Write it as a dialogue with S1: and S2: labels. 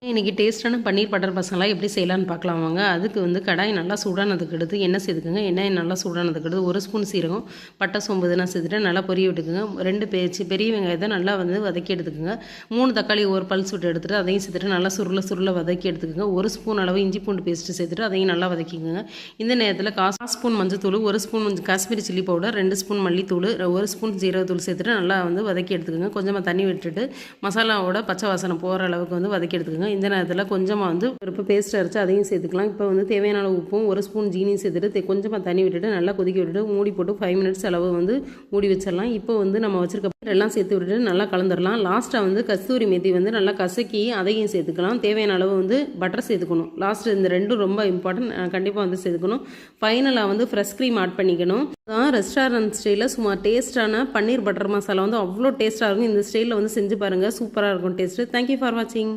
S1: இன்றைக்கி டேஸ்ட்டான பன்னீர் பட்டர் மசாலா எப்படி செய்யலான்னு பார்க்கலாம் வாங்க. அதுக்கு வந்து கடாய் நல்லா சூடானதுக்கு எடுத்து எண்ணெய் சேர்த்துக்குங்க. எண்ணெய் நல்லா சூடானதுக்கு எடுத்து 1 ஸ்பூன் சீரகம், பட்டை, சோம்பு இதெல்லாம் சேர்த்துட்டு நல்லா பொரிய விட்டுக்குங்க. 2 பெரிய வெங்காயத்தை நல்லா வந்து வதக்கி எடுத்துக்கோங்க. 3 தக்காளி ஒரு பல்ஸ் விட்டு எடுத்துகிட்டு அதையும் சேர்த்துட்டு நல்லா சுருள வதக்கி எடுத்துக்கோங்க. 1 ஸ்பூன் அளவு இஞ்சி பூண்டு பேஸ்ட்டு சேர்த்துட்டு அதையும் நல்லா வதக்கிக்கோங்க. இந்த நேரத்தில் 1/4 ஸ்பூன் மஞ்சத்தூள், 1 spoon Kashmiri chilli powder, 2 spoon மல்லித்தூள், 1 ஸ்பூன் ஜீரகத்தூள் சேர்த்துட்டு நல்லா வந்து வதக்கி எடுத்துக்கோங்க. கொஞ்சமாக தண்ணி விட்டுட்டு மசாலாவோட பச்சை வாசனை போகிற அளவுக்கு வந்து வதக்கி எடுத்துக்கோங்க. இந்த நேரத்தில் கொஞ்சமாக வந்து பருப்பு பேஸ்ட் அரைச்சி அதையும் சேர்த்துக்கலாம். இப்போ வந்து தேவையான அளவு உப்பும் 1 ஸ்பூன் ஜீனியும் சேர்த்துட்டு கொஞ்சமாக தண்ணி விட்டுட்டு நல்லா கொதிக்க விட்டுட்டு மூடி போட்டு 5 மினிட்ஸ் அளவு வந்து மூடி வச்சிடலாம். இப்போ வந்து நம்ம வச்சிருக்க எல்லாம் சேர்த்து விட்டுட்டு நல்லா கலந்துடலாம். லாஸ்ட்டாக வந்து கஸ்தூரி மேத்தி வந்து நல்லா கசக்கி அதையும் சேர்த்துக்கலாம். தேவையான அளவு வந்து பட்டர் சேர்த்துக்கணும். லாஸ்ட் இந்த ரெண்டும் ரொம்ப இம்பார்ட்டன்ட், கண்டிப்பாக வந்து சேர்த்துக்கணும். ஃபைனலாக வந்து ஃப்ரெஷ் க்ரீம் ஆட் பண்ணிக்கணும். ரெஸ்டாரண்ட் ஸ்டைலில் சும்மா டேஸ்ட்டான பன்னீர் பட்டர் மசாலா வந்து அவ்வளோ டேஸ்ட்டாக இருக்கும். இந்த ஸ்டைலில் வந்து செஞ்சு பாருங்கள், சூப்பராக இருக்கும் டேஸ்ட்டு. தேங்க்யூ ஃபார் வாட்சிங்.